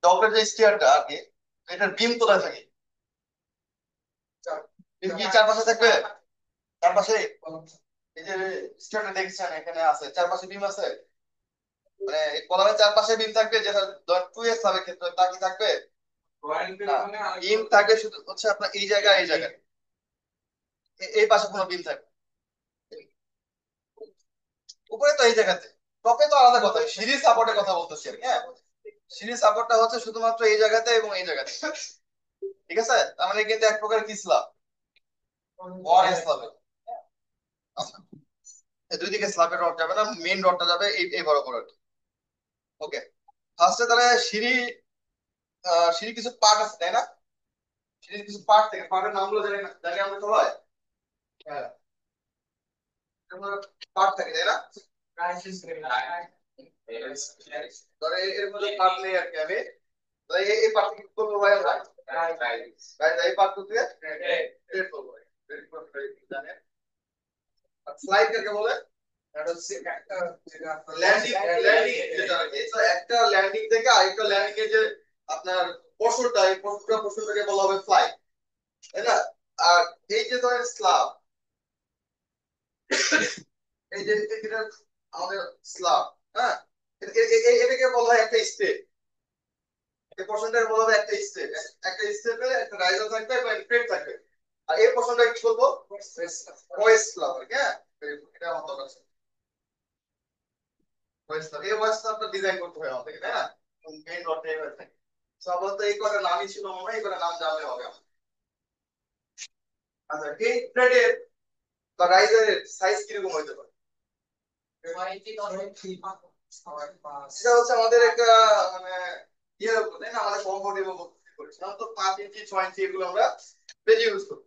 ডগলেট যে স্টিয়ারটা আর কি, এটার বিম কোথায় থাকে? বিম কি চারপাশে থাকবে? চারপাশে এই যে স্টিয়ারটা দেখছেন এখানে আছে, চারপাশে বিম আছে। মানে কলামের চারপাশে বিম থাকবে, যেটা 2s হবে ক্ষেত্রে তা কি থাকবে? না, বিম থাকবে শুধু হচ্ছে আপনার এই জায়গায়, এই জায়গায় এই পাশে কোনো বিম থাকবে। উপরে তো এই জায়গাতে, টপে তো আলাদা কথা, সিরিজ সাপোর্টের কথা বলতেছি আর কি, হ্যাঁ। সিরিজ সাপোর্টটা হচ্ছে শুধুমাত্র এই জায়গাতে এবং এই জায়গাতে, ঠিক আছে? তার মানে কিন্তু এক প্রকার কি স্ল্যাব, ওয়ান স্ল্যাব। আচ্ছা, এই দুই দিকে স্ল্যাবের রড যাবে না, মেইন রডটা যাবে এই বরাবর আর কি। ওকে, ফার্স্টে তাহলে সিঁড়ি, সিঁড়ি কিছু পার্ট আছে তাই না? সিঁড়ির কিছু পার্ট থেকে, পার্টের নামগুলো জানি না, জানি আমরা সবাই। হ্যাঁ, পার্ট থাকে তাই না? ধরে এর মধ্যে পার্ট নেই আর কি। আমি তাহলে এই পার্ট কি করবো ভাই আমরা? এই পার্ট থেকে ট্রেড করবো। জানেন স্লাইড কাকে বলে? ল্যান্ডিং, ল্যান্ডিং যেটা আর কি। তো একটা ল্যান্ডিং থেকে আরেকটা ল্যান্ডিং এ যে আপনার পশুটা, এই পশুটাকে বলা হবে ফ্লাই, তাই না? আর এই যে ধরেন স্লাব, এই যে এটা আমাদের স্লাব, হ্যাঁ, এটাকে বলা হয় একটা স্টেপ। এই পোর্শনটার বলা হবে একটা স্টেপ। একটা স্টেপে একটা রাইজার থাকবে এবং একটা থাকবে। আর এই পোর্শনটা কি বলবো? ওয়েস স্লাব, হ্যাঁ। এটা আমার দরকার আছে, ওয়েস স্লাব। এই ওয়েস স্লাবটা ডিজাইন করতে হয় আমাদেরকে, তাই না? মেইন রডটা এভাবে থাকে। তো আপাতত এই কটা নামই ছিল মনে হয়, এই কটা নাম জানলে হবে আমার। আচ্ছা, এই থ্রেডের বা রাইজারের সাইজ কিরকম হইতে পারে? এটা হচ্ছে আমাদের একটা মানে ইয়ের উপর, তাই না? আমাদের কমফোর্টেবল করি, সাধারণত 5 ইঞ্চি 6 ইঞ্চি এগুলো আমরা বেশি ইউজ করি,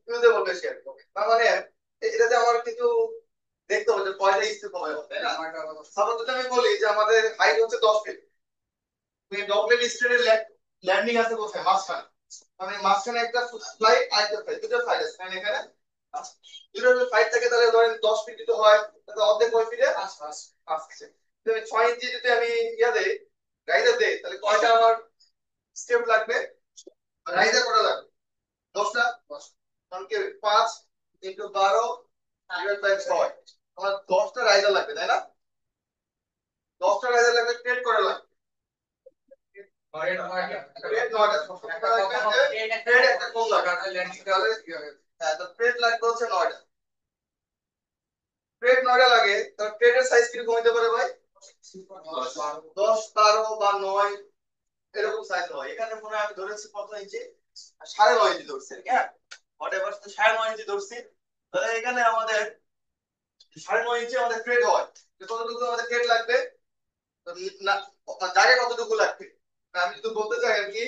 ইউজেবল বেশি আর কি। তার মানে এটাতে আমার কিন্তু দেখতে হবে যে কয়টা স্টেপ হবে, তাই না? সাপোজ যদি আমি বলি যে আমাদের হাইট হচ্ছে 10 ফিট, ডগলেট স্ট্রেটের ল্যান্ডিং আছে কোথায়? মাঝখানে। মানে মাঝখানে একটা ফ্লাইট আর একটা ফ্লাইট, দুটো ফ্লাইট আছে তাই না এখানে? আচ্ছা, দুটো ফ্লাইট থাকে, তাহলে ধরেন 10 ফিট যদি হয় তাহলে অর্ধেক কয় ফিটে? 5 ফিট। তো 6 ইঞ্চি যদি আমি ইয়া দেই, রাইজার দেই, তাহলে কয়টা আমার স্টেপ লাগবে? রাইজার কটা লাগবে? 10টা। কারণ কি 5 × 12 ডিভাইড বাই 6, আমার 10টা রাইজার লাগবে তাই না? 10টা রাইজার লাগবে, ট্রেড করে লাগবে ট্রেড 9টা। ট্রেড একটা কম লাগবে তাহলে হ্যাঁ, তো ট্রেড লাগবে হচ্ছে 9টা। ট্রেড 9টা লাগে, তো ট্রেডের সাইজ কিরকম হতে পারে ভাই? 10 12 বা 9 এরকম সাইজ হয়। এখানে মনে হয় আমি ধরেছি কত ইঞ্চি? 9.5 ইঞ্চি ধরছি, হ্যাঁ। হোয়াটএভার, 9.5 ইঞ্চি ধরছি। তাহলে এখানে আমাদের 9.5 ইঞ্চি আমাদের ট্রেড হয়। তো কতটুকু আমাদের ট্রেড লাগবে? তো না, জায়গা কতটুকু লাগবে? আমি যদি বলতে চাই আর কি,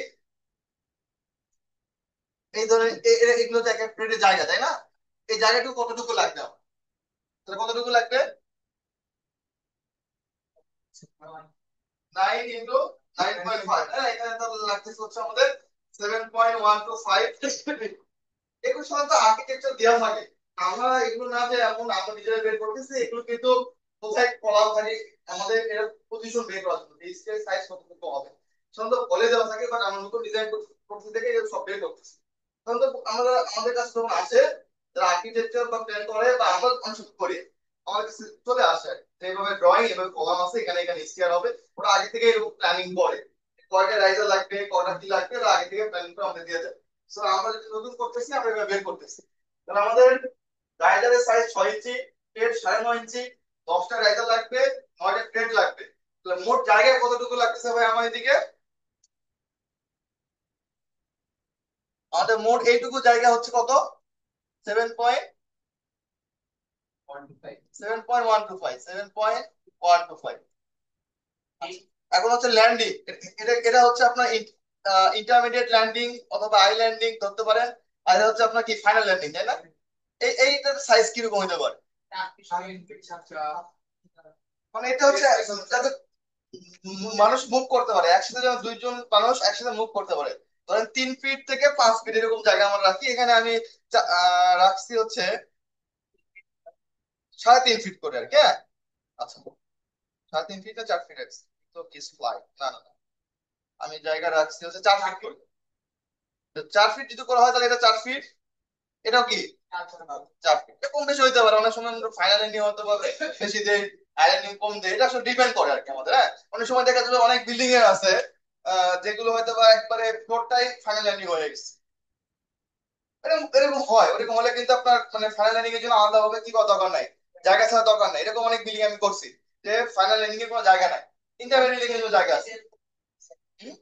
এই ধরেন এগুলো তো এক এক ট্রেডের জায়গা তাই না? এই জায়গাটুকু কতটুকু লাগবে আমার? তাহলে কতটুকু লাগবে? 9 × 9.5, হ্যাঁ। এখানে তাহলে লাগতেছে হচ্ছে আমাদের 7.125। এগুলো সাধারণত আর্কিটেকচার দেওয়া থাকে, আমরা এগুলো না যে এখন আমরা নিজেরা বের করতেছি, এগুলো কিন্তু কোথায় কলা থাকে আমাদের এর পজিশন বের করার জন্য, এই স্কেল সাইজ কতটুকু হবে সাধারণত বলে দেওয়া থাকে, বাট আমরা নতুন ডিজাইন করতে থেকে এগুলো সব বের করতেছি। সাধারণত আমরা আমাদের কাছে যখন আসে, যারা আর্কিটেকচার বা প্ল্যান করে বা আমরা অংশ করি, আমার কাছে চলে আসে যে এইভাবে ড্রয়িং, এভাবে কলাম আছে, এখানে এখানে স্কেয়ার হবে। ওরা আগে থেকে এরকম প্ল্যানিং করে কয়টা রাইজার লাগবে, কয়টা কি লাগবে, ওরা আগে থেকে প্ল্যানিং করে আমাদের দিয়ে দেয়। সো আমরা যদি নতুন করতেছি, আমরা এভাবে বের করতেছি। তাহলে আমাদের রাইজারের সাইজ 6 ইঞ্চি, প্লেট 9.5 ইঞ্চি, 10টা রাইজার লাগবে, 9টা প্লেট লাগবে। তাহলে মোট জায়গায় কতটুকু লাগতেছে ভাই আমার এদিকে? আমাদের মোট এইটুকু জায়গা হচ্ছে কত? 7.125। এখন হচ্ছে ল্যান্ডিং, এটা হচ্ছে আপনার ইন্টারমিডিয়েট ল্যান্ডিং অথবা আই ল্যান্ডিং ধরতে পারেন। আর এটা হচ্ছে আপনার কি ফাইনাল ল্যান্ডিং, তাই না? এইটার সাইজ কিরকম হতে পারে? মানে এটা হচ্ছে যাতে মানুষ মুভ করতে পারে একসাথে, যেন দুইজন মানুষ একসাথে মুভ করতে পারে। ধরেন 3 ফিট থেকে 5 ফিট এরকম জায়গা আমরা রাখি, এখানে আমি রাখছি হচ্ছে 3.5 ফিট করে আর কি, হ্যাঁ। আচ্ছা, 3.5 ফিট না 4 ফিট রাখছি, তো কিস ফ্লাই না না না। আমি জায়গা রাখছি হচ্ছে 4 ফিট করে। 4 ফিট যদি করা হয় তাহলে এটা 4 ফিট, এটাও কি 4 ফিট। এটা কম বেশি হইতে পারে, অনেক সময় ফাইনাল এন্ডিং হতে পারে বেশি দেয়, আইল্যান্ডিং কম দেয়, এটা আসলে ডিপেন্ড করে আর কি আমাদের। হ্যাঁ, অনেক সময় দেখা যাবে অনেক বিল্ডিং এর আছে যেগুলো হয়তো বা একবারে ফ্লোরটাই ফাইনাল ল্যান্ডিং হয়ে গেছে, এরকম এরকম হয়। ওরকম হলে কিন্তু আপনার মানে ফাইনাল ল্যান্ডিং এর জন্য আলাদা ভাবে কি করা দরকার নাই, জায়গা ছাড়া দরকার নাই। এরকম অনেক বিল্ডিং আমি করছি যে ফাইনাল ল্যান্ডিং এর কোনো জায়গা নাই, ইন্টারভেল বিল্ডিং এর জন্য জায়গা আছে। হুম?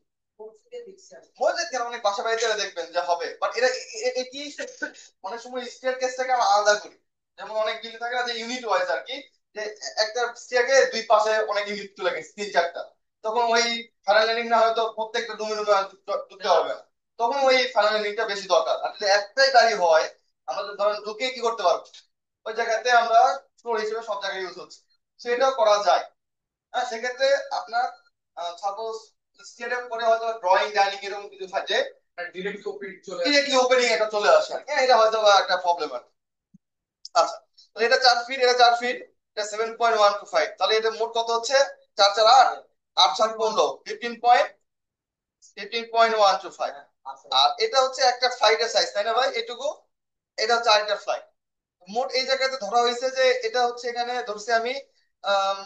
বললে কেন অনেক বাসা বাড়িতে দেখবেন যে হবে, বাট এটা কি অনেক সময় স্টেয়ার কেসটাকে আমরা আলাদা করি। যেমন অনেক বিল্ডিং থাকে না যে ইউনিট ওয়াইজ আর কি, যে একটা স্টেয়ারকে দুই পাশে অনেক ইউনিট তুলে গেছে 3-4টা, তখন ওই ফাইনাল ল্যান্ডিং না হয়তো প্রত্যেকটা রুমে রুমে ঢুকতে হবে না, তখন ওই ফাইনাল ল্যান্ডিংটা বেশি দরকার। আর যদি একটাই গাড়ি হয় আমাদের ধরেন ঢুকে কি করতে পারবো, ওই জায়গাতে আমরা ফ্লোর হিসেবে সব জায়গায় ইউজ হচ্ছে, সেটাও করা যায়। হ্যাঁ, সেক্ষেত্রে আপনার সাপোজ স্টেডিয়াম করে হয়তো ড্রয়িং ডাইনিং এরকম কিছু থাকে, ডিরেক্টলি ওপেনিং এটা চলে আসে। হ্যাঁ, এটা হয়তো বা একটা প্রবলেম আছে। আচ্ছা, তাহলে এটা 4 ফিট, এটা 4 ফিট, এটা 7.125, তাহলে এটা মোট কত হচ্ছে? 4 4 8, 8 7 15, 15.125। আর এটা হচ্ছে একটা ফ্লাইটের সাইজ, তাই না ভাই? এটুকু, এটা হচ্ছে আরেকটা ফ্লাইট। মোট এই জায়গাতে ধরা হয়েছে যে এটা হচ্ছে, এখানে ধরছি আমি আম,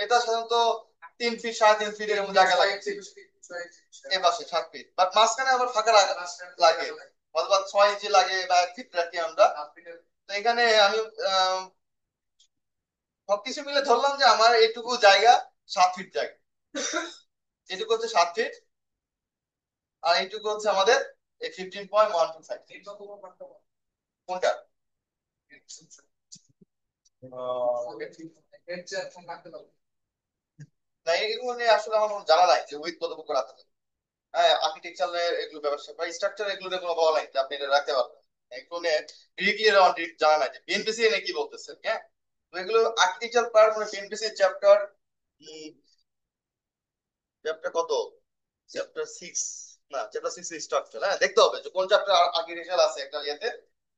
এটা সাধারণত 3 ফিট 3.5 ফিট এরকম জায়গা লাগে এ পাশে 7 ফিট, বাট মাঝখানে আবার ফাঁকা লাগে, অথবা 6 ইঞ্চি লাগে বা 1 ফিট রাখি আমরা। তো এখানে আমি আম, সবকিছু মিলে ধরলাম যে আমার এইটুকু জায়গা 7 ফিট জায়গা, এটুকু হচ্ছে 7 ফিট, আর এইটুকু হচ্ছে আমাদের এই 15.125। কোনটা? না, এগুলো নিয়ে আসলে আমার কোনো জানা নাই যে উইথ কতটুকু রাখতে হবে। হ্যাঁ, আর্কিটেকচার এগুলো ব্যবসা বা স্ট্রাকচার এগুলো নিয়ে কোনো বলা নাই যে আপনি এটা রাখতে পারবেন, এগুলো নিয়ে ডিরেক্টলি আমার জানা নাই যে বিএনপিসি এনে কি বলতেছে। হ্যাঁ, তো এগুলো আর্কিটেকচার পার্ট মানে বিএনপিসি চ্যাপ্টার, চ্যাপ্টার কত, চ্যাপ্টার 6, না চ্যাপ্টার 6 স্ট্রাকচার। হ্যাঁ, দেখতে হবে যে কোন চ্যাপ্টার আর্কিটেকচার আছে একটা ইয়েতে,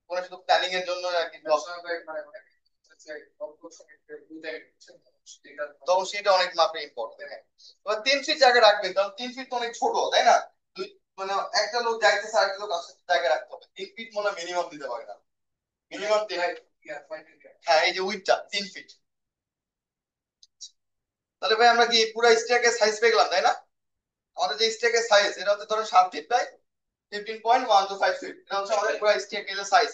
কোন শুধু প্ল্যানিং এর জন্য আর কি, তখন সেটা অনেক মাপে ইম্পর্টেন্ট। হ্যাঁ, এবার 3 ফিট জায়গা রাখবেন, কারণ 3 ফিট তো অনেক ছোট, তাই না? দুই মানে একটা লোক যাইতেছে আরেকটা লোক আসতে, জায়গা রাখতে হবে। 3 ফিট মনে মিনিমাম দিতে পারে না, মিনিমাম। হ্যাঁ, এই যে উইথটা 3 ফিট। তাহলে ভাই আমরা কি পুরো স্ট্যাকের সাইজ পেয়ে গেলাম, তাই না? আমাদের যে স্ট্যাকের সাইজ এটা হচ্ছে ধরো 7 ফিট বাই 15.125 ফিট, এটা হচ্ছে আমাদের পুরো স্ট্যাকের সাইজ।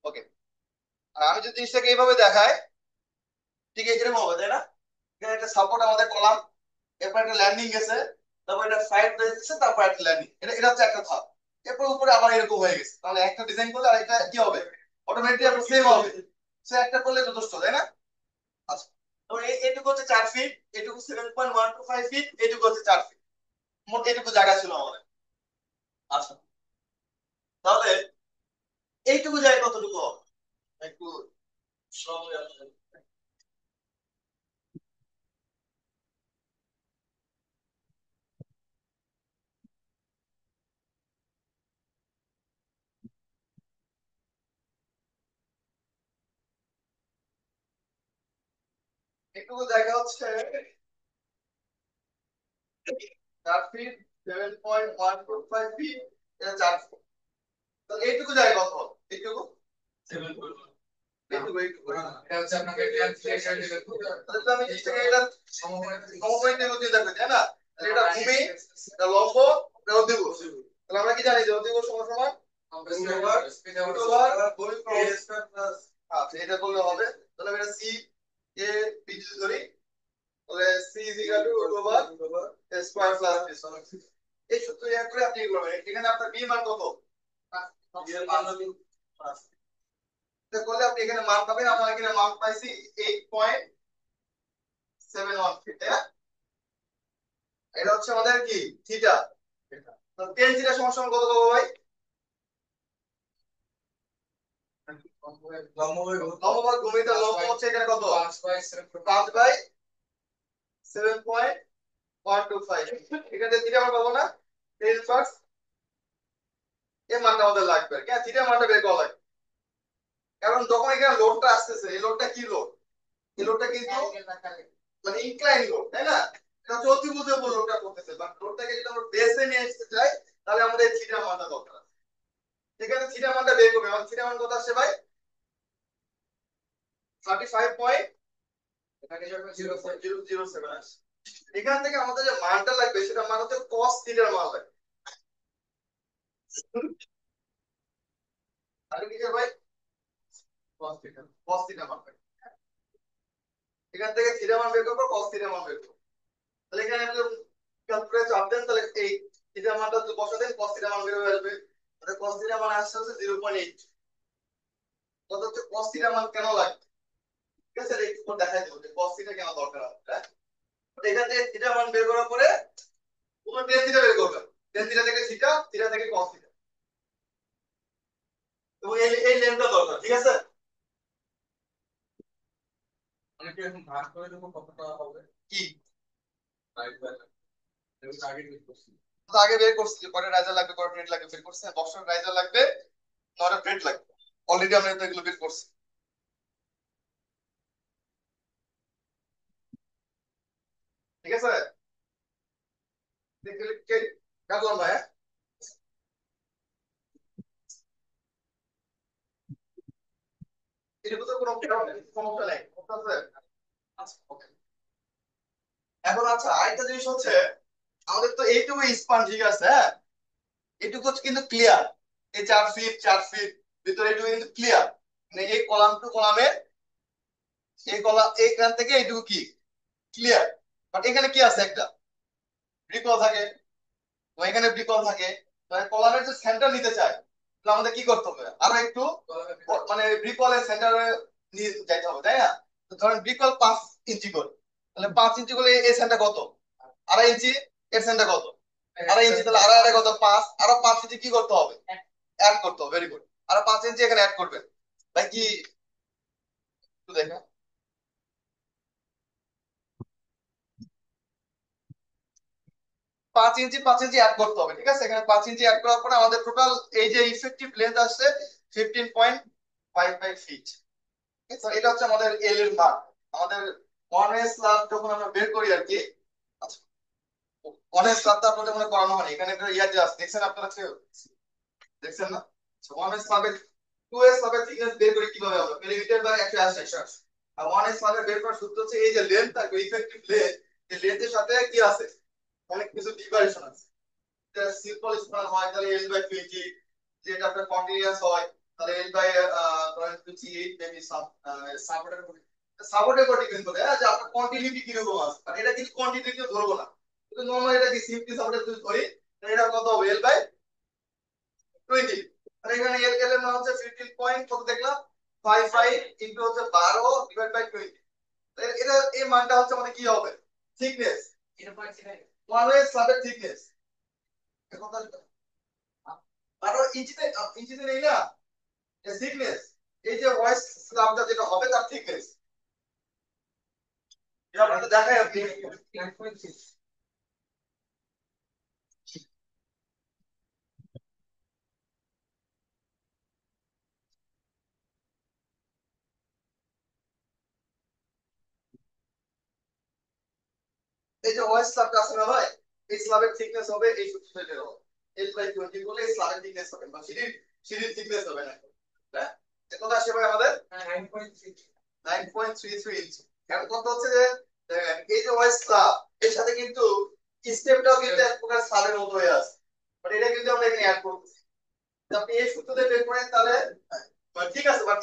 ওকে, আর আমি যদি জিনিসটাকে এইভাবে দেখাই, ঠিক এরকম হবে, তাই না? এখানে একটা সাপোর্ট আমাদের কলাম, এরপর একটা ল্যান্ডিং গেছে, তারপর এটা ফ্লাইট দিচ্ছে, তারপর একটা ল্যান্ডিং, এটা হচ্ছে একটা ধাপ। এরপর উপরে আবার এরকম হয়ে গেছে, তাহলে একটা ডিজাইন করলে আর এটা কি হবে, অটোমেটিক আপনার সেম হবে। সে একটা করলে যথেষ্ট, তাই না? আচ্ছা, তো এইটুকু হচ্ছে 4 ফিট, এটুকু 7.125 ফিট, এটুকু হচ্ছে 4 ফিট, মোট এটুকু জায়গা ছিল আমাদের। আচ্ছা, তাহলে এইটুকু জায়গা কতটুকু হবে একটু সময় আছে। এইটুকু জায়গা হচ্ছে 4 ফিট, 7.125 ফিট, এটা 4 ফিট। তো এইটুকু জায়গা কত হবে? এইটুকু এইটুকু এইটুকু এটা হচ্ছে আপনাকে তাহলে তো আমি জিনিসটাকে এটা সমকোণী ত্রিভুজ দেখবে, তাই না? তাহলে এটা ভূমি, এটা লম্ব, এটা অধিভুজ। তাহলে আমরা কি জানি যে অধিভুজ সমান সমান root over ভূমি ক্রস। আচ্ছা, এটা করলে হবে। তাহলে আমরা সি এ বি যদি ধরি, তাহলে C is equal to root over square plus B. এই সূত্র ইয়া করে আপনি করবেন। এখানে আপনার বি মান কত? এটা করলে আপনি এখানে মান পাবেন। আমরা এখানে মান পাইছি 8.71 ফিট, তাই না? এটা হচ্ছে আমাদের কি থিটা। তো tan থিটা সমান সমান কত পাবো ভাই? লম্ব ভাগ ভূমি, তার লম্ব হচ্ছে এখানে কত? 5/7.125। এখানে থিটা আমরা পাবো না, tan ইনভার্স এর মানটা আমাদের লাগবে। কেন থিটা মানটা বের করা লাগবে? কারণ যখন এখানে লোডটা আসতেছে, এই লোডটা কি লোড? এই লোডটা কিন্তু মানে ইনক্লাইন লোড, তাই না? এটা চতুর্ভুজের উপর লোডটা করতেছে, বাট লোডটাকে যদি আমরা বেসে নিয়ে আসতে চাই তাহলে আমাদের থিটা মানটা দরকার। এখানে থিটা মানটা বের করবে, আমার থিটা মান কত আসছে ভাই? 35.007 আসছে। এখান থেকে আমাদের যে মানটা লাগবে সেটা মান হচ্ছে cos থিটার মান লাগবে। তাহলে কি ভাই? cos থিটা মান লাগবে। এখান থেকে থিটা মান বের করব, cos থিটা মান বের করব। তাহলে এখানে আপনি ক্যালকুলেটর চাপ দেন, তাহলে এই থিটা মানটা যদি বসা দেন cos থিটা মান বের হয়ে আসবে। তাহলে cos থিটা মান আসছে হচ্ছে 0.8। কত হচ্ছে cos থিটা মান কেন লাগবে? ঠিক আছে, একটু দেখাই দেবো যে cos থিটা কেন দরকার হবে। হ্যাঁ, এখান থেকে থিটা মান বের করার পরে পুরো tan থিটা বের করবেন। tan থিটা থেকে থিটা, থিটা থেকে cos থিটা, এবং এই লেনটা দরকার। ঠিক আছে, আমি কি এখন ভাগ করে দেবো কতটা হবে? কি আগে বের করছি। তো আগে বের করছি যে কয়টা রাইজার লাগবে, কয়টা ব্রেড লাগবে বের করছি। বক্সের রাইজার লাগবে, 9টা ব্রেড লাগবে। অলরেডি আমরা তো এগুলো বের করছি। ঠিক আছে, কাটলাম ভাই। এটুকু তো কোনো সমস্যা নেই, ঠিক আছে? আচ্ছা, ওকে। এখন আচ্ছা, আরেকটা জিনিস হচ্ছে আমাদের তো এইটুকু স্পান, ঠিক আছে, হ্যাঁ, এটুকু হচ্ছে কিন্তু ক্লিয়ার। এই 4 ফিট 4 ফিট ভিতরে এটুকু কিন্তু ক্লিয়ার, মানে এই কলাম টু কলামে, এই কলাম এইখান থেকে এইটুকু কি ক্লিয়ার। বাট এখানে কি আছে, একটা ব্রিকল থাকে, তো এখানে ব্রিকল থাকে। মানে কলামের যে সেন্টার নিতে চায় তাহলে আমাদের কি করতে হবে, আরো একটু মানে ব্রিকলের সেন্টারে নিয়ে যাইতে হবে, তাই না? তো ধরেন ব্রিকল 5 ইঞ্চি করে, তাহলে 5 ইঞ্চি করে এই সেন্টার কত? 2.5 ইঞ্চি। এর সেন্টার কত? 2.5 ইঞ্চি। তাহলে আড়াই আড়াই কত? 5। আরো 5 ইঞ্চি কি করতে হবে? অ্যাড করতে হবে। Very good. আরো 5 ইঞ্চি এখানে অ্যাড করবেন। ভাই কি একটু দেখেন, 5 ইঞ্চি 5 ইঞ্চি অ্যাড করতে হবে। ঠিক আছে, এখানে 5 ইঞ্চি অ্যাড করার পরে আমাদের টোটাল এই যে ইফেক্টিভ লেন্থ আসছে 15.55 ফিট। এটা হচ্ছে আমাদের এল এর মান। আমাদের ওয়ান ওয়ে স্ল্যাব যখন আমরা বের করি আর কি, আচ্ছা, ওয়ান ওয়ে স্ল্যাবটা আপনাদের মনে করানো হয়নি। এখানে একটা ইয়ার আছে, দেখছেন আপনারা কেউ? দেখছেন না? ওয়ান ওয়ে স্ল্যাবের টু ওয়ে স্ল্যাবের থিকনেস বের করি কিভাবে আমরা? Millimetre by 180। আর ওয়ান ওয়ে স্ল্যাবের বের করার সূত্র হচ্ছে এই যে লেন্থ থাকবে, ইফেক্টিভ লেন্থ, এই লেন্থের সাথে কি আছে, অনেক কিছু ডিভাইডেশন আছে। এটা সিম্পল স্প্যান হয় তাহলে এল বাই 20, যেটা আপনার কন্টিনিউয়াস হয় তাহলে এল বাই ধরেন 28 মেবি সাপোর্টের উপর, সাপোর্টের উপর ডিপেন্ড করে যে আপনার কন্টিনিউটি কিরকম আছে। আর এটা কিন্তু কন্টিনিউটি ধরবো না, কিন্তু নরমালি এটা কি সিম্পলি সাপোর্টের যদি ধরি তাহলে এটা কত হবে? L by 20। আর এখানে এল এর মান হচ্ছে 15 পয়েন্ট কত দেখলাম, 55 ইনটু হচ্ছে 12 ডিভাইড বাই 20। এটা এই মানটা হচ্ছে আমাদের কি হবে? থিকনেস, 0.9 ওয়ান ওয়ে স্ল্যাবের থিকনেস। এখন তাহলে 12 ইঞ্চিতে, ইঞ্চিতে নেই না, থিকনেস, এই যে ওয়াইস স্ল্যাবটা যেটা হবে তার থিকনেস, এটা আপনাদের দেখাই আপনি। এই যে ওয়াইস স্ল্যাবটা আছে না ভাই, এই স্ল্যাবের থিকনেস হবে এই সূত্রটা বের হবে, এল বাই 20 করলে এই স্ল্যাবের থিকনেস হবে, বা সিঁড়ির সিঁড়ির থিকনেস হবে না। হ্যাঁ, এটা কত আসে ভাই আমাদের? 9.33 ইঞ্চি। এখন কত হচ্ছে যে এই যে ওয়াইস স্ল্যাব এর সাথে কিন্তু স্টেপটাও কিন্তু এক প্রকার স্ল্যাবের মতো হয়ে আছে, বাট এটা কিন্তু আমরা এখানে অ্যাড করতেছি। আপনি এই সূত্রতে বের করেন তাহলে ঠিক আছে, বাট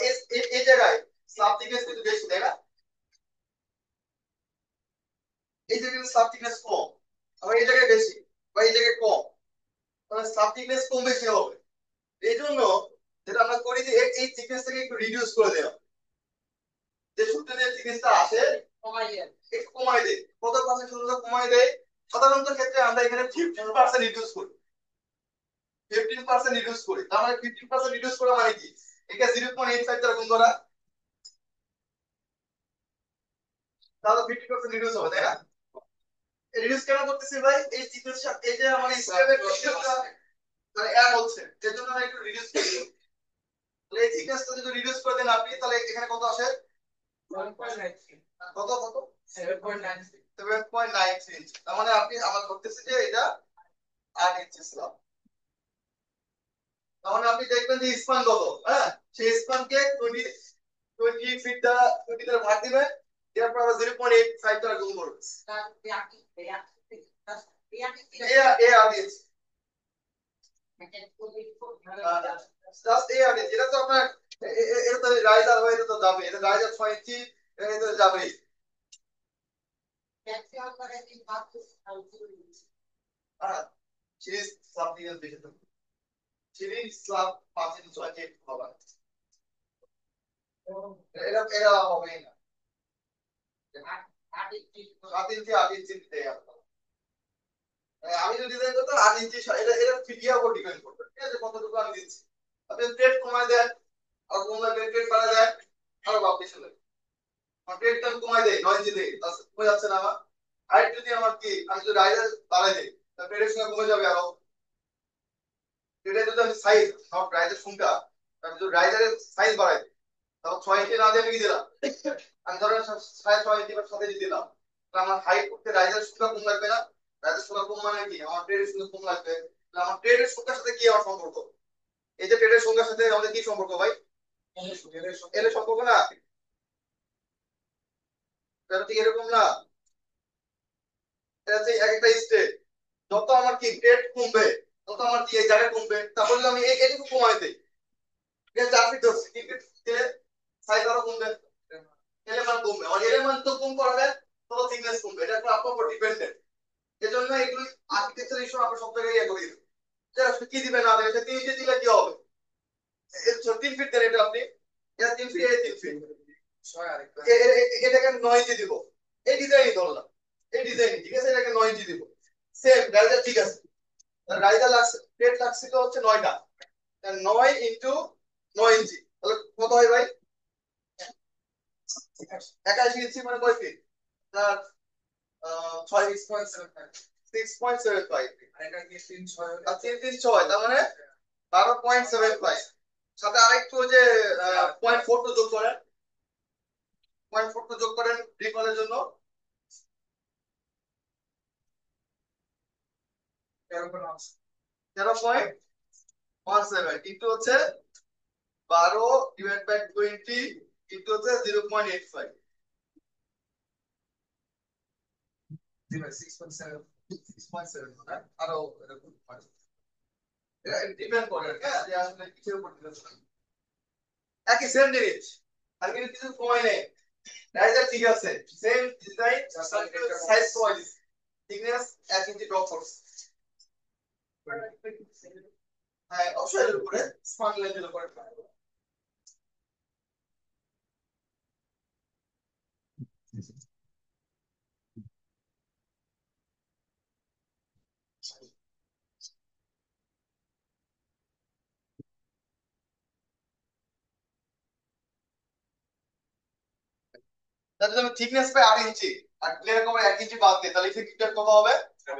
এই জায়গায় স্ল্যাব থিকনেস কিন্তু বেশি, তাই না? এই জায়গায় কিন্তু স্ল্যাব থিকনেস কম, আবার এই জায়গায় বেশি বা এই জায়গায় কম, তাহলে স্ল্যাব থিকনেস কম বেশি হবে। এই জন্য যেটা আমরা করি যে এই থিকনেসটাকে একটু রিডিউস করে দেওয়া, যে সূত্রে যে থিকনেসটা আসে একটু কমাই দেয়। কত পার্সেন্ট সূত্রটা কমাই দেয়? সাধারণত ক্ষেত্রে আমরা এখানে 15% রিডিউস করি, 15% রিডিউস করি। তার মানে 15% রিডিউস করা মানে কি, এটা 0.85 দ্বারা গুণ করা, তাহলে 50% রিডিউস হবে, তাই না? রিডিউস কেন করতেছি ভাই? এই থিকনেস, এই যে আমার স্কেলের থিকনেসটা মানে এক হচ্ছে, এর জন্য আমরা একটু রিডিউস করি। তাহলে এই থিকনেসটা যদি রিডিউস করে দেন আপনি, তাহলে এখানে কত আসে? কত কত 7.93 ইঞ্চি। তার মানে আপনি আমার ধরতেছি যে এটা 8 ইঞ্চি স্ল্যাব। তার মানে আপনি দেখবেন যে স্পান কত, হ্যাঁ সেই স্পানকে 20 ফিট দ্বারা 20 দ্বারা ভাগ দিবেন, এরপর আবার 0.85 দ্বারা গুণ করবেন। এ আর দিয়েছি জাস্ট এ আর দিয়েছি। এটা তো আপনার এটা তো রাইজার হয়ে এটা তো যাবে, এটা রাইজার 6 ইঞ্চি এটা তো যাবে। সিরিজ সামথিং এর বেশি তো সিরিজ স্ল্যাব 5 ইঞ্চি 6 ইঞ্চি হবে না। এটা হবে না। 7 ইঞ্চি 8 ইঞ্চি দিতে হবে। আমি যদি ডিজাইন করতাম 8 ইঞ্চি, এটা ফিটিয়া উপর ডিপেন্ড করবে, ঠিক আছে কতটুকু আমি দিচ্ছি। আপনি প্লেট কমায় দেন আর কমায় প্লেট বাড়ায় দেন আরো বাড়তে চলে। আমার প্লেটটা আমি কমায় দেই 9 ইঞ্চি দেই, তাহলে কমে যাচ্ছে না আমার। হাইট যদি আমার কি আমি যদি রাইজার বাড়াই দেই তাহলে প্লেটের সঙ্গে কমে যাবে আরো। এটা যদি আমি সাইজ নট রাইজার সংখ্যা, আমি যদি রাইজারের সাইজ বাড়াই দিই তাহলে 6 ইঞ্চি না দিয়ে আমি কি দিলাম, আমি ধরেন 6.5 ইঞ্চি সাথে দিয়ে দিলাম, তাহলে আমার হাইট করতে রাইজারের সংখ্যা কম লাগবে না। রাইজার সংখ্যা কম মানে কি আমার প্লেটের সংখ্যা কম লাগবে, তাহলে আমার প্লেটের সংখ্যার সাথে কি আমার সম্পর্ক, এই যে প্লেটের সংখ্যার সাথে আমাদের কি সম্পর্ক ভাই, এর সম্পর্ক না, এটা ঠিক এরকম না। এটা হচ্ছে এক একটা স্টেপ, যত আমার কি প্লেট কমবে তত আমার কি এই জায়গা কমবে, তারপর যদি আমি এইটুকু কমাই দিই, এটা 4 ফিট ধরছি, 3 ফিট দিলে সাইজ আরো কমবে, এলেমান কমবে, আর এলেমান তো কম করবে তত থিকনেস কমবে, এটা আপনার উপর ডিপেন্ডেন্ট। এজন্য এগুলো আর্কিটেকচার ইস্যু আমরা সব জায়গায় ইয়ে করি যে আসলে কি দিবেন না দেবেন, 3 ইঞ্চি দিলে কি হবে, 3 ফিট দেন, এটা আপনি এটা 3 ফিট, এটা 3 ফিট, এটাকে 9 ইঞ্চি দিব, এই ডিজাইনই ধরলাম, এই ডিজাইন ঠিক আছে, এটাকে 9 ইঞ্চি দিব। সেম রাইজার ঠিক আছে, রাইজার লাগছে প্লেট লাগছিল হচ্ছে 9টা, 9 ইনটু 9 ইঞ্চি তাহলে কত হয় ভাই, 81 ইঞ্চি মানে কয় ফিট, 6.75 আর 3 3 6 তার মানে 12.75, সাথে আরেকটু ওই যে 0.4 তো যোগ করেন, 0.4 তো যোগ করেন রিকলের জন্য, 0.17 কিন্তু হচ্ছে 12/20 কিন্তু হচ্ছে 0.85, 6.7 আরো এরকম হয়। এটা ডিপেন্ড করে হ্যাঁ যে আসলে কিসের উপর ডিপেন্ড করে, একই সেম জিনিস আর কিন্তু কিছু কমাই নেই, রাইজার ঠিক আছে সেম ডিজাইন সাইজ কমাই দিছি, থিকনেস 1 ইঞ্চি ড্রপ করছে, হ্যাঁ অবশ্যই এর উপরে স্মার্ট লেভেল করে তাহলে যদি আমি থিকনেস পাই 8 ইঞ্চি আর ক্লিয়ার কভার 1 ইঞ্চি বাদ দিই তাহলে ইফেক্টিভ কত হবে 7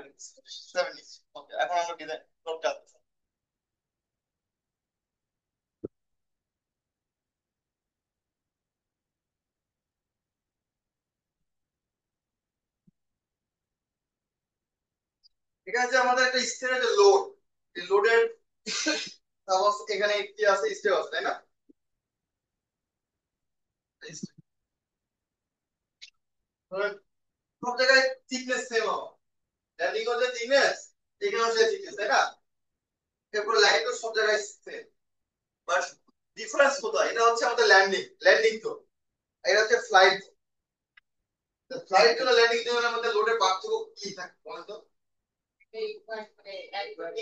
ইঞ্চি। ওকে এখন আমরা ডিজাইন নোটটা ঠিক আছে, আমাদের একটা স্টেজে লোড, এই লোডের এখানে কি আছে স্টেপ আছে তাই না, সব জায়গায় থিকনেস সেম হবে, ল্যান্ডিং হচ্ছে থিকনেস, এখানে হচ্ছে থিকনেস তাই না, এরপর লাইন তো সব জায়গায় সেম, বাট ডিফারেন্স কোথায়, এটা হচ্ছে আমাদের ল্যান্ডিং, ল্যান্ডিং তো এটা হচ্ছে ফ্লাইট, ফ্লাইট জন্য ল্যান্ডিং জন্য আমাদের লোডের পার্থক্য কি থাকে বলেন তো,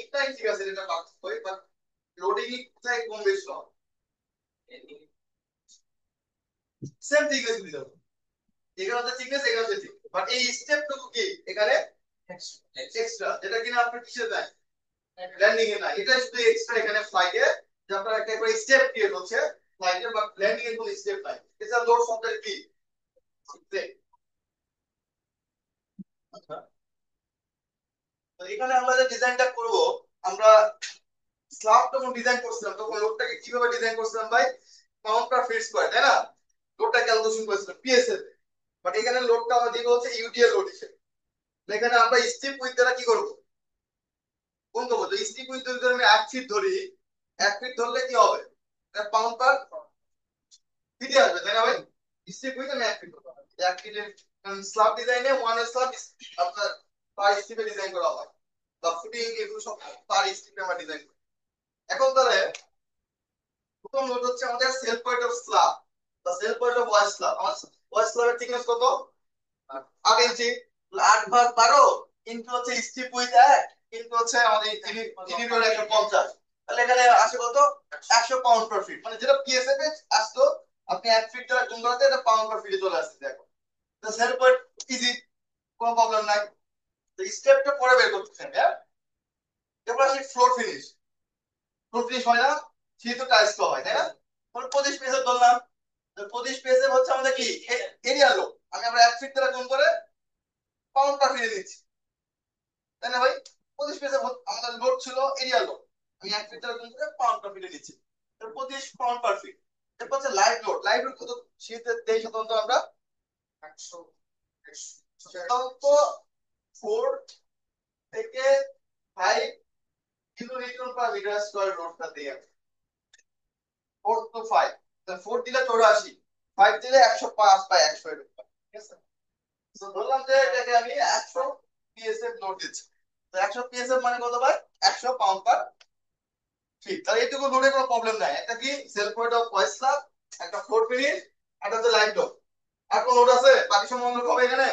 একটাই ঠিক আছে এটা পার্থক্য, বাট লোডিং কোথায় কম বেশি হয়, সেম থিকনেস দিতে হবে, এখানে হচ্ছে থিকনেস এখানে হচ্ছে থিকনেস, বাট এই স্টেপটুকু কি এখানে এক্সট্রা, যেটা কিনা আপনার কিসে দেয় ল্যান্ডিং এ না, এটা শুধু এক্সট্রা এখানে ফ্লাইটে যে আপনার একটা করে স্টেপ ক্রিয়েট হচ্ছে ফ্লাইটে, বাট ল্যান্ডিং এর কোনো স্টেপ নাই, এটা লোড সবটাই কি same। আচ্ছা তো এখানে আমরা যে ডিজাইনটা করব, আমরা স্ল্যাব যখন ডিজাইন করছিলাম তখন লোডটাকে কিভাবে ডিজাইন করছিলাম ভাই, পাউন্ড পার ফিট স্কয়ার তাই না, লোডটা ক্যালকুলেশন করেছিলাম পিএসএ, বাট এখানে লোডটা আমরা দিব হচ্ছে ইউডিএল লোড হিসেবে। এখানে আমরা স্টিপ উইথ দ্বারা কি করবো, কোন করবো, তো স্টিপ উইথ যদি আমি 1 ফিট ধরি, 1 ফিট ধরলে কি হবে, পাউন্ড পার ফিটে আসবে, তাই না ভাই? স্টিপ উইথ আমি 1 ফিট ধরবো, 1 ফিটের স্ল্যাব ডিজাইনে ওয়ান স্ল্যাব আপনার পার স্টিপে ডিজাইন করা হয়, বা ফুটিং এগুলো সব পার স্টিপে আমরা ডিজাইন করি। এখন তাহলে প্রথম লোড হচ্ছে আমাদের সেলফ পয়েন্ট অফ স্ল্যাব বা self point of wall slab. আমার ওয়াল স্ল্যাবের থিকনেস কত, 8 ইঞ্চি। 8/12 ইনটু হচ্ছে স্টিপ উইথ 1 ইনটু হচ্ছে আমাদের ইউনিট 150। তাহলে এখানে আসে কত, 100 পাউন্ড পার ফিট, মানে যেটা পিএসএফ এ আসতো আপনি 1 ফিট দ্বারা গুণ করাতে এটা পাউন্ড পার ফিটে চলে আসছে। দেখো তো সেলফ পয়েন্ট ইজি, কোনো প্রবলেম নাই। তো স্টেপটা পরে বের করতেছেন, হ্যাঁ। এরপর আসি ফ্লোর ফিনিশ। ফ্লোর ফিনিশ হয় না, সেহেতু টাইলস তো হয়, তাই না? 25 পেসের ধরলাম, 25 পেসের হচ্ছে আমাদের কি এরিয়া লোড, আমরা 1 ফিট দ্বারা গুণ করে পাউন্ড পার ফিটে দিচ্ছি, তাই না ভাই? 25 পেসের আমাদের লোড ছিল এরিয়া লোড, আমি 1 ফিট দ্বারা গুণ করে পাউন্ড পার ফিটে দিচ্ছি, 25 পাউন্ড পার ফিট। এরপর হচ্ছে লাইভ লোড। লাইভ লোড কত শীতে দেই সাধারণত আমরা 100 সাধারণত 4 থেকে 5 kilo newton per metre square লোডটা দিই আমি। 4 to 5, 4 দিলে 84, 5 দিলে 105 বা 100 এরকম, ঠিক আছে? তো ধরলাম যে এটাকে আমি 100 পিএসএফ লোড দিচ্ছি, তো 100 পিএসএফ মানে কত ভাই, 100 পাউন্ড পার ফিট। তাহলে এইটুকু লোডে কোনো প্রবলেম নাই। একটা কি self weight of wall slab, একটা ফ্লোর ফিনিশ, একটা হচ্ছে লাইভ লোড। আর কোন লোড আছে বাকি সম্বন্ধ হবে এখানে?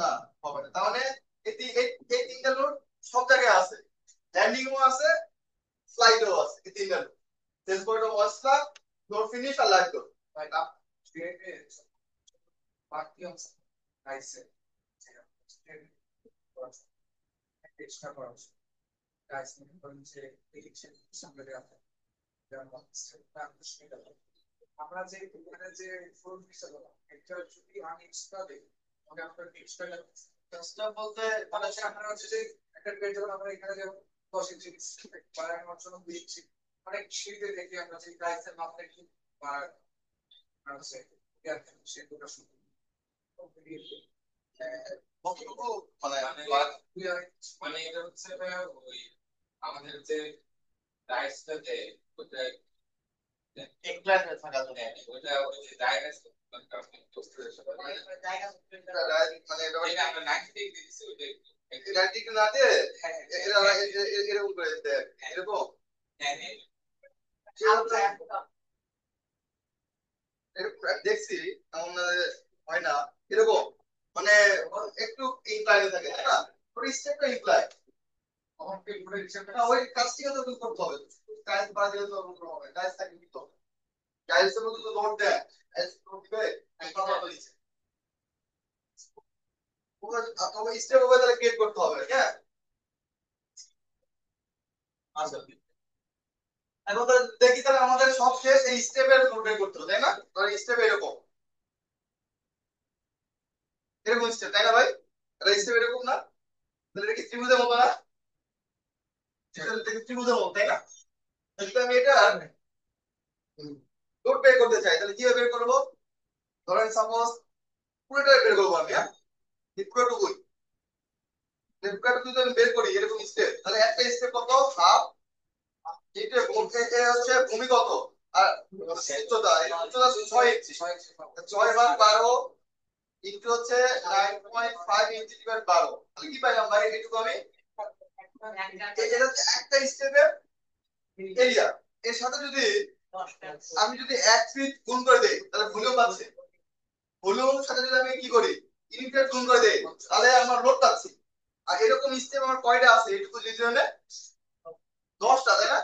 না, হবে না। তার মানে এই তিনটা লোড সব জায়গায় আছে, ল্যান্ডিংও আছে, স্লাইডও আছে, এই তিনটা load, self weight of wall slab, floor finish আর লাইভ লোড। ভাই আপ স্টেটে বাকি আছে আইসে এক্সট্রা করা আছে গাইস মনে করেন যে ইলেকশন সামনে আছে যেমন আমরা যে এখানে যে ফোন পিক্সেল একটা যদি আমি এক্সট্রা দিই তাহলে আমরা এক্সট্রা এক্সট্রা বলতে মানে আমরা হচ্ছে যে একটা পেজ যখন আমরা এখানে যেমন 10 ইঞ্চি বাড়ানোর জন্য দিচ্ছি অনেক সিঁড়িতে দেখি আমরা যে গাইসের মাপটা কি বাড়ানো আছে সেগুলো শুধু কতটুকু মানে মানে মানে এটা হচ্ছে ওই আমাদের যে ডাইসটাতে ওটা ইনক্লাইন হয়ে থাকা তো ওটা ওই যে ডাইস মানে এটা আমরা 90 ডিগ্রি দিচ্ছি ওটা এটা ঠিক না দিয়ে এরা এরকম করে দেয় এরকম দেখছি, এমন না যে হয় না এরকম, মানে একটু ইনক্লাইন থাকে, তাই না? ওই স্টেপটা ইনক্লাইন, ওই কাজটিকে তো করতে হবে। টাইলস বাড়া দিলে তো কোনো হবে, টাইলস থাকে কি তো, টাইলসের মধ্যে তো লোড দেয়, টাইলস লোড দিবে কথা তো দিচ্ছে, ওই স্টেপ হবে তাহলে ক্রিয়েট করতে হবে, হ্যাঁ। আচ্ছা, এখন তো দেখি তাহলে আমাদের সব শেষ, এই স্টেপের লোড বের করতে হবে, তাই না? তাহলে স্টেপ এরকম এরকম স্টেপ, তাই না ভাই? তাহলে স্টেপ এরকম না, তাহলে এটা কি ত্রিভুজের মতো না? এটা ত্রিভুজের মতো, তাই না? তাহলে আমি এটা লোড বের করতে চাই, তাহলে কিভাবে বের করবো? ধরেন সাপোজ পুরোটাই বের করবো আমি, হ্যাঁ, পুরোটুকুই পুরোটুকুই যদি আমি বের করি এরকম স্টেপ, তাহলে একটা স্টেপ কত, হাফ, এটা হচ্ছে ভূমি কত আর উচ্চতা, উচ্চতা 6 ইঞ্চি, 6/12 ইন্টু হচ্ছে 9.5 ইঞ্চি ডিভাইড 12, তাহলে কি পাইলাম ভাই? এইটুকু আমি, এটা হচ্ছে একটা স্টেপের এরিয়া। এর সাথে যদি আমি যদি 1 ফিট গুণ করে দেই তাহলে ভলিউম পাচ্ছি, ভলিউম সাথে যদি আমি কি করি ইউনিট গুণ করে দেই তাহলে আমার লোড পাচ্ছি। আর এরকম স্টেপ আমার কয়টা আছে এইটুকু রিজিয়নে? 10টা, তাই না?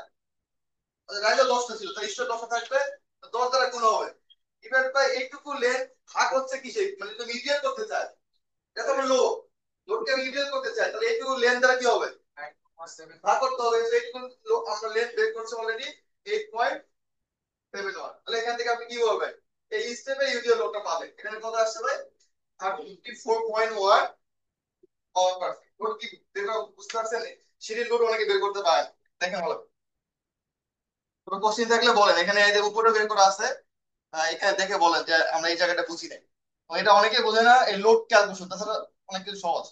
রাইলে 10টা ছিল, তাই স্টোর 10টা থাকবে, 10 দ্বারা গুণ হবে। এবার ভাই এইটুকু লেন্থ ভাগ হচ্ছে কিসে, মানে তো মিডিয়ান করতে চাই, এটা তো লো, লোডকে মিডিয়ান করতে চাই, তাহলে এইটুকু লেন্থ দ্বারা কি হবে, ভাগ করতে হবে। এইটুকু আমরা লেন্থ বের করছি অলরেডি 8.71, তাহলে এখান থেকে আপনি কি বলবেন, এই স্টেপে ইউডিএল লোডটা পাবেন। এখানে কত আসছে ভাই, 54.1 পাওয়ার পারফেক্ট। লোড কি বের করা বুঝতে পারছেন? সিরিজ লোড অনেকে বের করতে পারেন, দেখেন ভালো। কোনো কোশ্চেন থাকলে বলেন, এখানে এদের উপরে বের করা আছে, এখানে দেখে বলেন যে আমরা এই জায়গাটা বুঝি নাই। এটা অনেকেই বোঝে না, এই লোড ক্যালকুলেশন তাছাড়া অনেক কিছু সহজ,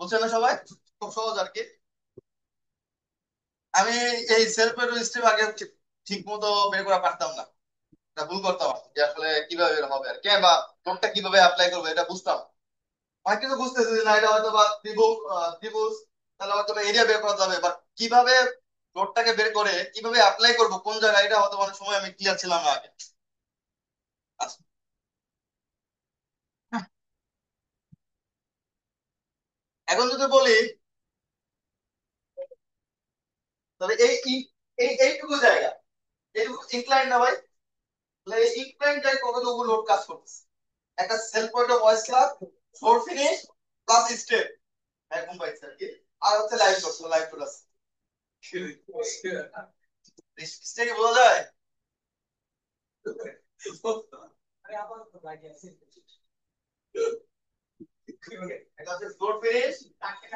বুঝছেন না সবাই? খুব সহজ আর কি। আমি এই সেলফ স্টেপ আগে ঠিক মতো বের করা পারতাম না, এটা ভুল করতাম আমি, যে আসলে কিভাবে বের হবে আর কে বা লোডটা কিভাবে অ্যাপ্লাই করবো এটা বুঝতাম। অনেক কিছু বুঝতেছি যে না এটা হয়তো বা ত্রিভুজ, ত্রিভুজ, তাহলে হয়তো এরিয়া বের করা যাবে, বাট কিভাবে লোডটাকে বের করে কিভাবে অ্যাপ্লাই করবো কোন জায়গায়, এটা হয়তো অনেক সময় আমি ক্লিয়ার ছিলাম না আগে। আচ্ছা, এখন যদি বলি, তবে এইটুকু জায়গা, এইটুকু ইনক্লাইন না ভাই, তাহলে এই ইনক্লাইন জায়গায় কতটুকু লোড কাজ করতেছে? একটা cell point of voice class, floor finish plus step, এরকম পাইছে আর কি। আর হচ্ছে লাইভ লোড, লাইভ লোড আছে, স্টেপ বোঝা যায়। একটা হচ্ছে ফ্লোর ফিনিশ,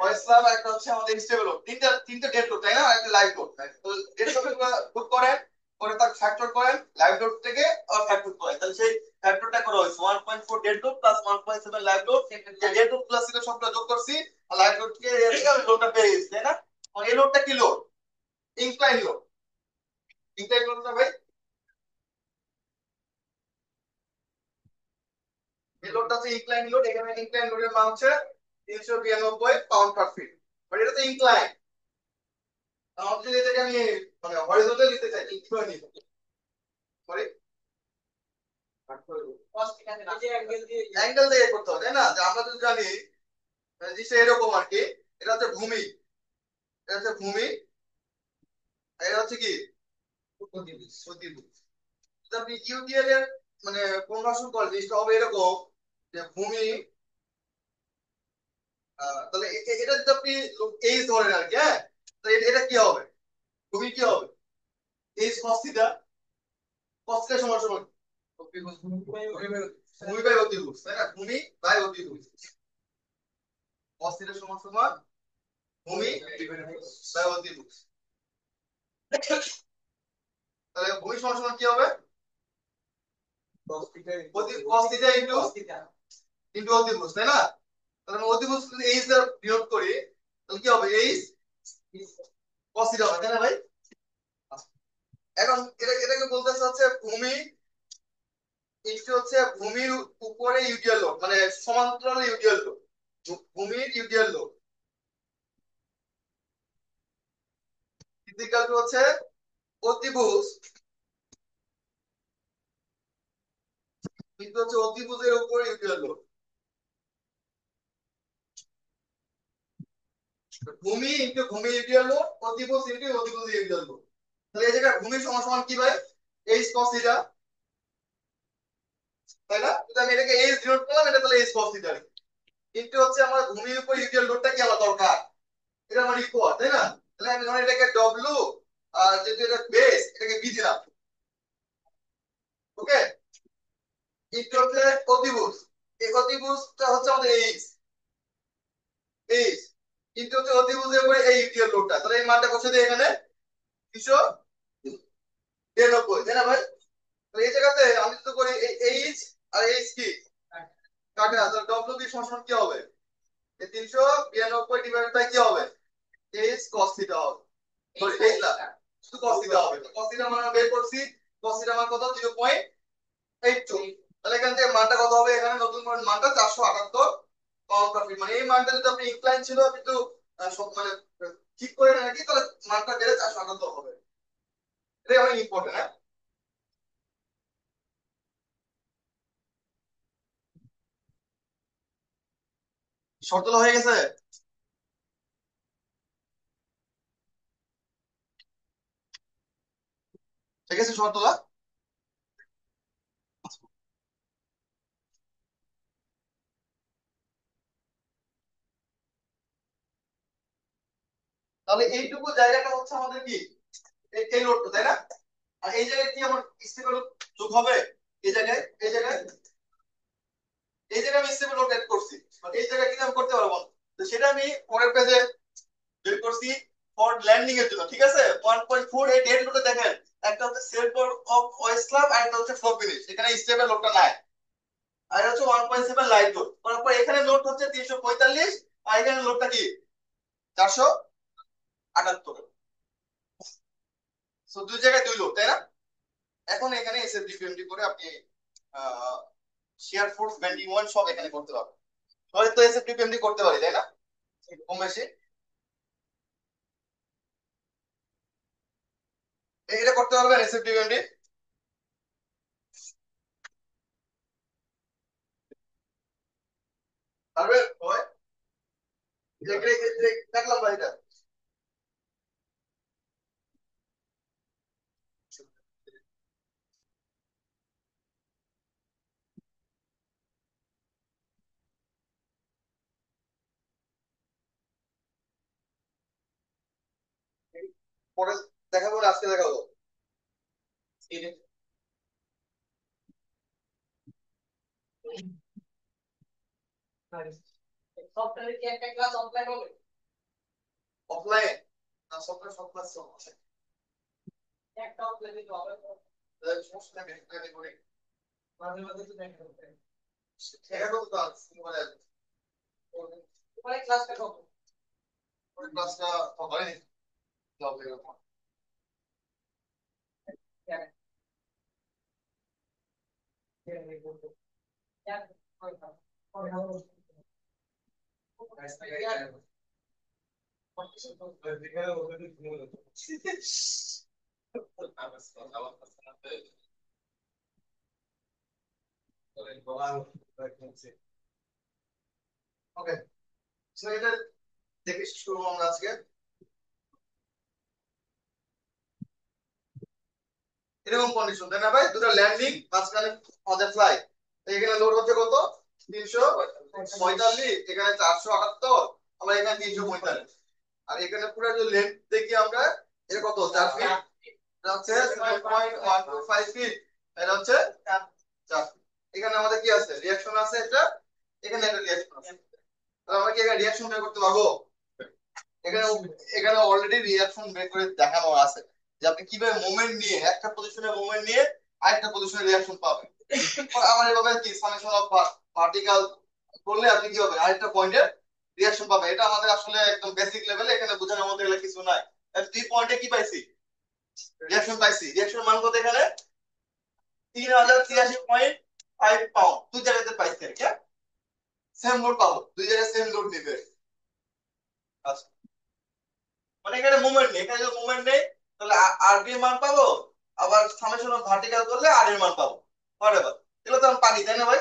ভয়েস ক্লাব, একটা হচ্ছে আমাদের স্টেবল লোড, তিনটা তিনটা ডেড লোড তাই না, একটা লাইভ লোড। তো ডেড লোড পুট করেন, পরে তার ফ্যাক্টর করেন লাইভ লোড থেকে, আর ফ্যাক্টর করেন, তাহলে সেই ফ্যাক্টরটা করা হয়েছে 1.4 dead load plus 1.7 live load. যে ডেড লোড প্লাস ছিল সবটা যোগ করছি, আর লাইভ লোড থেকে আমি লোডটা পেয়ে গেছি তাই না। এই লোডটা কি লোড? Incline load. ইনক্লাইন লোডটা ভাই, এই লোডটা হচ্ছে ইনক্লাইন লোড, এখানে ইনক্লাইন লোডের মান হচ্ছে 392 পাউন্ড পার ফিট, বাট এটা তো ইনক্লাইন। আমাদের যদি এটাকে আমি মানে হরিজন্টাল নিতে চাই কিভাবে নিব? সরি, অ্যাঙ্গেল দিয়ে করতে হবে তাই না, যে আমরা যদি জানি জিনিসটা এরকম আর কি, এটা হচ্ছে ভূমি, এটা হচ্ছে ভূমি, আর এটা হচ্ছে কি প্রতিভূষ। প্রতিভূষ যদি আপনি ইউটিএল এর মানে কনভার্সন করেন জিনিসটা হবে এরকম, যে ভূমি, তাহলে এটা যদি আপনি এইচ ধরেন আর কি, হ্যাঁ, তো এটা কি হবে? ভূমি কি হবে? H cos theta, cos theta সমান সমান ভূমি বাই অতিভুজ তাই না, ভূমি বাই অতিভুজ, কস থিটা সমান সমান ভূমি বাই অতিভুজ। তাহলে ভূমি সমান সমান কি হবে? cos থিটা ইনটু ইনটু অতিভুজ তাই না। তাহলে আমি অতিভুজ যদি এইচ দ্বারা বিয়োগ করি, তাহলে কি হবে? এইচ cos থিটা হবে তাই না ভাই। এখন এটাকে বলতেছে হচ্ছে ভূমি ইনটু হচ্ছে ভূমির উপরে ইউডিএল লোড, মানে সমান্তরাল ইউডিএল লোড, ভূমির ইউডিএল লোড ইকুয়াল টু হচ্ছে অতিভুজ কিন্তু হচ্ছে অতিভুজের উপরে ইউডিএল লোড, ভূমি ইনটু ভূমি ইউডিএল লোড, অতিভুজ ইনটু অতিভুজ ইউডিএল লোড। তাহলে এই জায়গায় ভূমি সমান সমান কি ভাই? এইচ cos থিটা তাই না। যদি আমি এটাকে এইচ ডিনোট করলাম, এটা তাহলে এইচ cos থিটা কিন্তু হচ্ছে আমার ভূমির উপর ইউডিএল লোডটা কি আমার দরকার, এটা আমার ইকুয়াল তাই না। তাহলে আমি ধরেন এটাকে ডব্লিউ, আর যেহেতু এটা বেস এটাকে বি দিলাম, ওকে। ইনটু হচ্ছে অতিভুজ, এই অতিভুজটা হচ্ছে আমাদের এইচ, এইচ কিন্তু হচ্ছে অতিভুজের উপরে এই ইউডিএল লোডটা, তাহলে এই মানটা বসে দিই এখানে 293 তাই না ভাই। তো এই জায়গাতে আমি যদি করি এই এইচ আর এইচ কি কাটা, তাহলে ডব্লিউ বি সমান কি হবে? এই 392 ডিভাইডেড বাই কি হবে? এইচ cos থিটা হবে, সরি এইচ না, শুধু cos থিটা হবে। তো cos থিটা মান আমরা বের করছি, cos থিটা মান কত? 0.82। তাহলে এখান থেকে মানটা কত হবে? এখানে নতুন মানটা 478 পাউন্ড পার ফিট, মানে এই মানটা যদি আপনি ইনক্লাইন ছিল কিন্তু মানে ঠিক করে না নাকি, তাহলে মানটা বেড়ে 478 হবে। এটাই অনেক ইম্পর্টেন্ট, হ্যাঁ। শর্তটা হয়ে গেছে, ঠিক আছে শর্তটা। তাহলে এইটুকু জায়গাটা হচ্ছে আমাদের কি এই লোডটা তাই না। আর এই জায়গায় কি আমার স্টেবল যোগ হবে? এই জায়গায়, এই জায়গায়, এই জায়গায় আমি স্টেবল লোড এড করছি, মানে এই জায়গায় কিন্তু আমি করতে পারবো না। তো সেটা আমি পরের পেজে বের করছি ফর ল্যান্ডিং এর জন্য, ঠিক আছে। 1.4 এই ডেড লোডে দেখেন একটা হচ্ছে সেলফ অফ ওয়েস্টলাম আর একটা হচ্ছে ফ্লো ফিনিশ, এখানে স্টেপের লোডটা নাই। আর হচ্ছে 1.7 লাইট লোড, তারপর এখানে লোড হচ্ছে 345 আর এখানে লোডটা কি 478। সো দুই জায়গায় দুই লোড, তাই না? এখন এখানে এসএফডি পিএমডি করে আপনি শিয়ার ফোর্স বেন্ডিং ওয়ান সব এখানে করতে পারবেন। হয়তো এসএফডি পিএমডি করতে পারি, তাই না? কম বেশি এটা করতে পারবেন এসএফডি পিএমডি পারবেন হয়। দেখলাম ভাই এটা পরে দেখাবো না, আজকে দেখাবো। সফটওয়্যার কি একটা ক্লাস অফলাইন হবে? অফলাইন না, সফটওয়্যার সব ক্লাস আছে। একটা অফলাইন দিতে হবে, সমস্যা নেই, এটা করে মাঝে মাঝে তো দেখা হবে। এরকম তো আছে মানে ওখানে ক্লাসটা কত? ওই ক্লাসটা হয়নি হবে এরকম। কেন কেন এই বলতো কেন হয় না হয় না গাইস না গাইস কম্পিটিশন তো দিখালে ওকে দিতে হবে। আবার আবার করতে হবে বলা হচ্ছে। ওকে, সো এটা দেখে শুরু করবো আমরা আজকে। এরকম কন্ডিশন, তাই না ভাই? দুটো ল্যান্ডিং মাঝখানে আমাদের ফ্লাই, এখানে লোড হচ্ছে কত 345, এখানে 478, আমরা এখানে 345, আর এখানে পুরো যে লেন্থ দেখি আমরা এটা কত 4 ফিট, এটা হচ্ছে 7.125 ফিট, এটা হচ্ছে 4 ফিট। এখানে আমাদের কি আছে রিঅ্যাকশন আছে এটা, এখানে একটা রিঅ্যাকশন আছে, তাহলে আমরা কি এখানে রিঅ্যাকশন বের করতে পারবো? এখানে এখানে অলরেডি রিঅ্যাকশন বের করে দেখানো আছে যে আপনি কিভাবে মোমেন্ট নিয়ে একটা পজিশনে মোমেন্ট নিয়ে আরেকটা পজিশনে রিঅ্যাকশন পাবেন। আমার এভাবে কি সামেশন অফ পার্টিকেল করলে আপনি কি হবে আরেকটা পয়েন্টে রিঅ্যাকশন পাবেন। এটা আমাদের আসলে একদম বেসিক লেভেলে, এখানে বোঝানোর মধ্যে গেলে কিছু নাই। দুই পয়েন্টে কি পাইছি রিঅ্যাকশন পাইছি, রিঅ্যাকশন মান কত এখানে 3083.5 পাউন্ড, দুই জায়গাতে পাইছি আর কি। সেম লোড পাবো, দুই জায়গায় সেম লোড নিবে। আচ্ছা, মানে এখানে মুভমেন্ট নেই, এখানে যদি মুভমেন্ট নেই তাহলে আর বি এর মান পাবো, আবার সামেশন অফ ভার্টিক্যাল করলে আর এর মান পাবো। হোয়াটএভার, এগুলো তো আমি পারি, তাই না ভাই?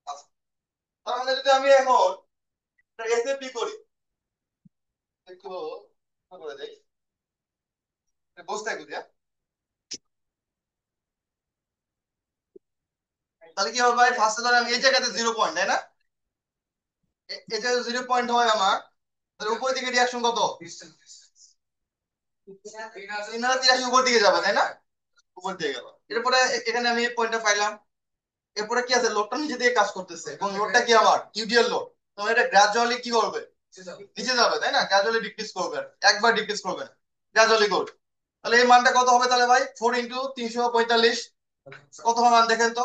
আচ্ছা, তার মানে যদি আমি এখন এসএপি করি, একটু করে দেই বুঝতে বুঝি, হ্যাঁ? তাহলে কি হবে ভাই, ফার্স্টে ধরেন এই জায়গাতে 0 পয়েন্ট, তাই না? এই জায়গায় 0 পয়েন্ট হয় আমার, তাহলে উপর দিকে রিয়াকশন কত ডিসটেন্স 383 উপর দিকে যাবে, তাই না? উপর দিকে গেল। এরপরে এখানে আমি এই পয়েন্টটা পাইলাম। এরপরে কি আছে, লোডটা নিচে দিয়ে কাজ করতেছে এবং লোডটা কি আমার ইউডিএল লোড, তো এটা গ্রাজুয়ালি কি করবে নিচে যাবে, তাই না? গ্রাজুয়ালি ডিক্রিজ করবে, একবার ডিক্রিজ করবে না, গ্রাজুয়ালি করবে। তাহলে এই মানটা কত হবে তাহলে ভাই, 4 × 345 কত হবে মান দেখেন তো।